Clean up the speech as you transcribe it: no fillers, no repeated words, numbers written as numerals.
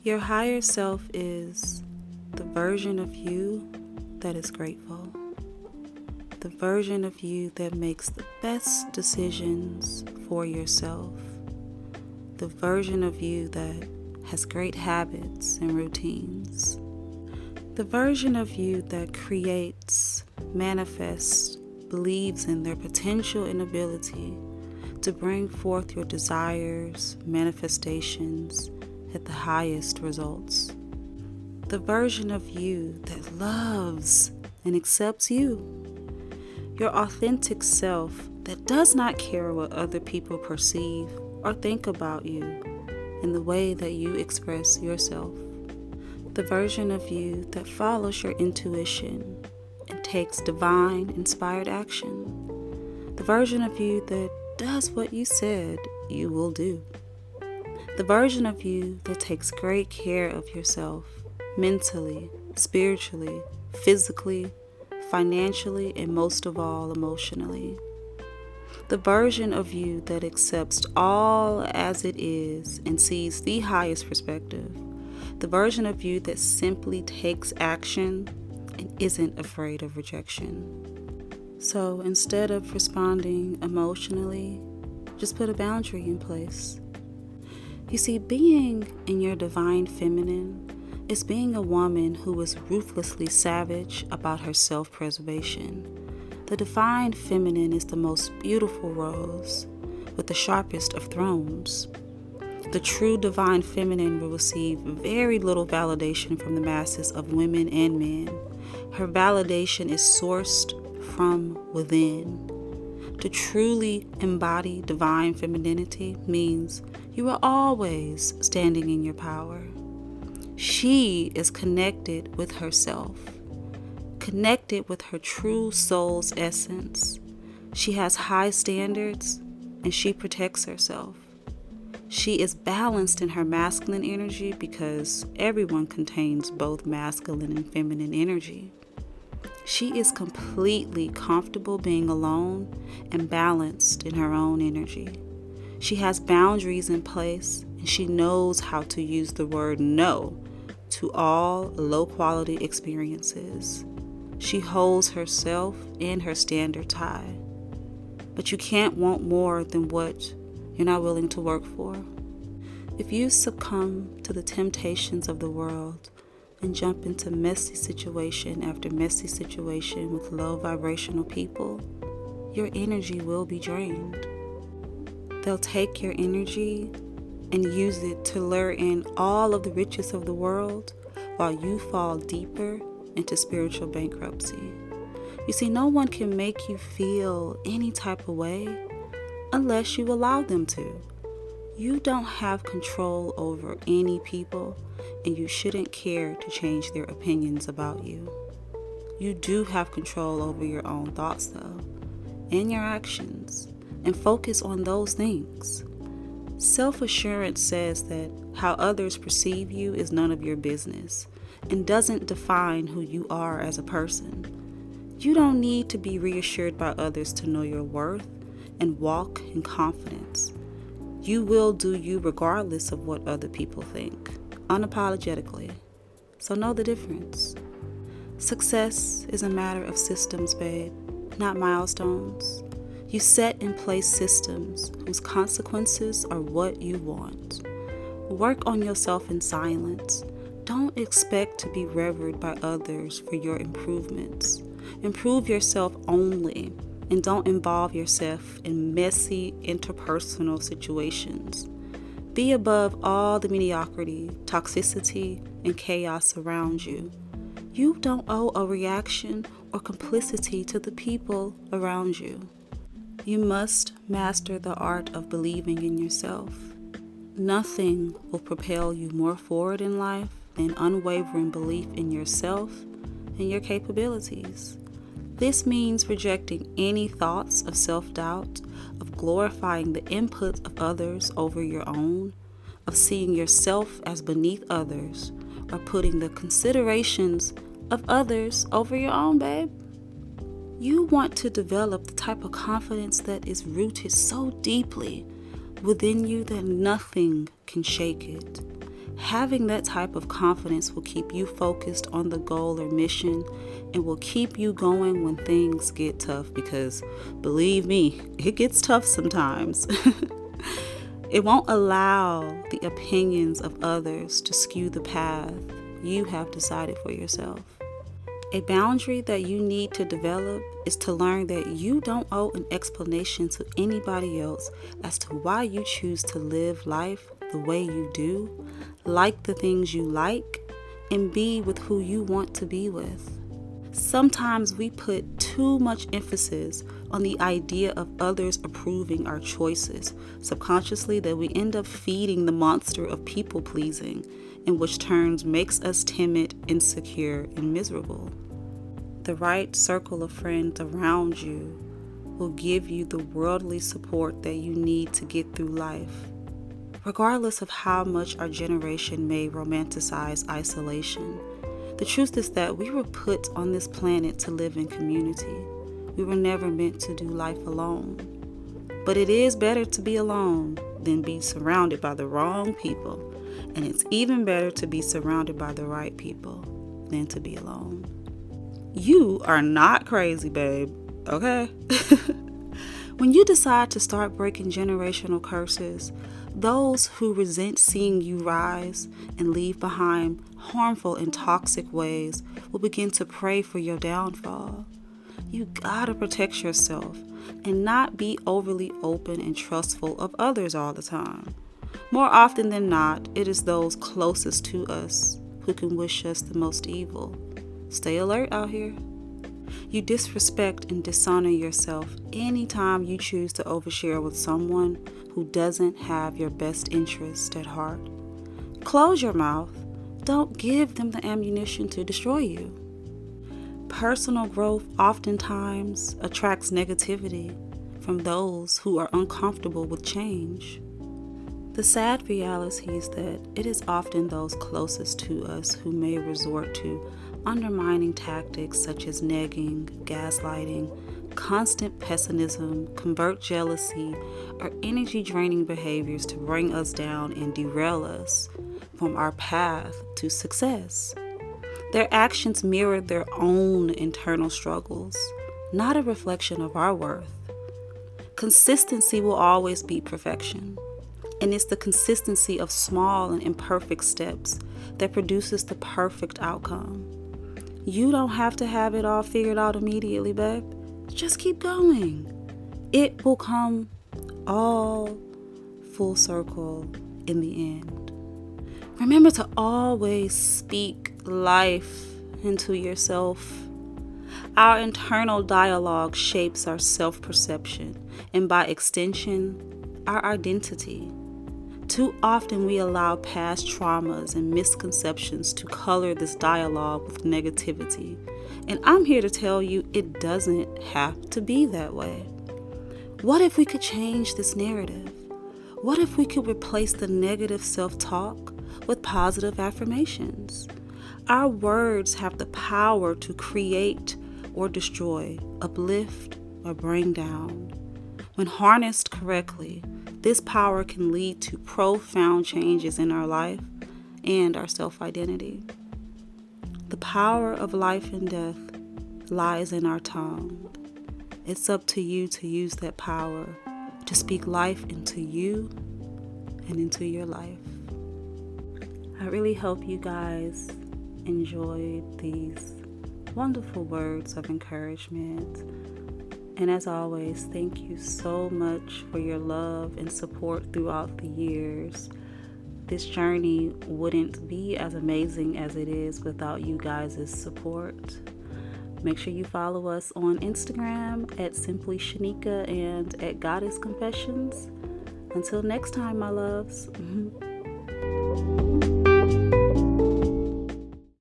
Your higher self is the version of you that is grateful, the version of you that makes the best decisions for yourself, the version of you that has great habits and routines, the version of you that creates, manifests, believes in their potential and ability to bring forth your desires, manifestations at the highest results. The version of you that loves and accepts you. Your authentic self that does not care what other people perceive or think about you in the way that you express yourself. The version of you that follows your intuition and takes divine inspired action. The version of you that does what you said you will do. The version of you that takes great care of yourself mentally, spiritually, physically, financially, and most of all, emotionally. The version of you that accepts all as it is and sees the highest perspective. The version of you that simply takes action and isn't afraid of rejection. So instead of responding emotionally, just put a boundary in place. You see, being in your divine feminine is being a woman who is ruthlessly savage about her self-preservation. The divine feminine is the most beautiful rose with the sharpest of thorns. The true divine feminine will receive very little validation from the masses of women and men. Her validation is sourced from within. To truly embody divine femininity means you are always standing in your power. She is connected with herself, connected with her true soul's essence. She has high standards and she protects herself. She is balanced in her masculine energy because everyone contains both masculine and feminine energy. She is completely comfortable being alone and balanced in her own energy. She has boundaries in place and she knows how to use the word no to all low-quality experiences. She holds herself and her standards high. But you can't want more than what you're not willing to work for. If you succumb to the temptations of the world and jump into messy situation after messy situation with low vibrational people, your energy will be drained. They'll take your energy and use it to lure in all of the riches of the world while you fall deeper into spiritual bankruptcy. You see, no one can make you feel any type of way unless you allow them to. You don't have control over any people, and you shouldn't care to change their opinions about you. You do have control over your own thoughts, though, and your actions, and focus on those things. Self-assurance says that how others perceive you is none of your business and doesn't define who you are as a person. You don't need to be reassured by others to know your worth and walk in confidence. You will do you regardless of what other people think, unapologetically. So know the difference. Success is a matter of systems, babe, not milestones. You set in place systems whose consequences are what you want. Work on yourself in silence. Don't expect to be revered by others for your improvements. Improve yourself only, and don't involve yourself in messy interpersonal situations. Be above all the mediocrity, toxicity, and chaos around you. You don't owe a reaction or complicity to the people around you. You must master the art of believing in yourself. Nothing will propel you more forward in life than unwavering belief in yourself and your capabilities. This means rejecting any thoughts of self-doubt, of glorifying the input of others over your own, of seeing yourself as beneath others, or putting the considerations of others over your own, babe. You want to develop the type of confidence that is rooted so deeply within you that nothing can shake it. Having that type of confidence will keep you focused on the goal or mission and will keep you going when things get tough, because believe me, it gets tough sometimes. It won't allow the opinions of others to skew the path you have decided for yourself. A boundary that you need to develop is to learn that you don't owe an explanation to anybody else as to why you choose to live life the way you do, like the things you like, and be with who you want to be with. Sometimes we put too much emphasis on the idea of others approving our choices subconsciously, that we end up feeding the monster of people pleasing, in which turns makes us timid, insecure, and miserable. The right circle of friends around you will give you the worldly support that you need to get through life. Regardless of how much our generation may romanticize isolation, the truth is that we were put on this planet to live in community. We were never meant to do life alone. But it is better to be alone than be surrounded by the wrong people. And it's even better to be surrounded by the right people than to be alone. You are not crazy, babe, okay? When you decide to start breaking generational curses, those who resent seeing you rise and leave behind harmful and toxic ways will begin to pray for your downfall. You gotta protect yourself and not be overly open and trustful of others all the time. More often than not, it is those closest to us who can wish us the most evil. Stay alert out here. You disrespect and dishonor yourself anytime you choose to overshare with someone who doesn't have your best interest at heart. Close your mouth. Don't give them the ammunition to destroy you. Personal growth oftentimes attracts negativity from those who are uncomfortable with change. The sad reality is that it is often those closest to us who may resort to undermining tactics such as negging, gaslighting, constant pessimism, covert jealousy, or energy-draining behaviors to bring us down and derail us from our path to success. Their actions mirror their own internal struggles, not a reflection of our worth. Consistency will always beat perfection, and it's the consistency of small and imperfect steps that produces the perfect outcome. You don't have to have it all figured out immediately, babe. Just keep going. It will come all full circle in the end. Remember to always speak life into yourself. Our internal dialogue shapes our self-perception and, by extension, our identity. Too often we allow past traumas and misconceptions to color this dialogue with negativity. And I'm here to tell you it doesn't have to be that way. What if we could change this narrative? What if we could replace the negative self-talk with positive affirmations? Our words have the power to create or destroy, uplift or bring down. When harnessed correctly, this power can lead to profound changes in our life and our self-identity. The power of life and death lies in our tongue. It's up to you to use that power to speak life into you and into your life. I really hope you guys enjoyed these wonderful words of encouragement. And as always, thank you so much for your love and support throughout the years. This journey wouldn't be as amazing as it is without you guys' support. Make sure you follow us on Instagram at Simply Sheneka and at Goddess Confessions. Until next time, my loves.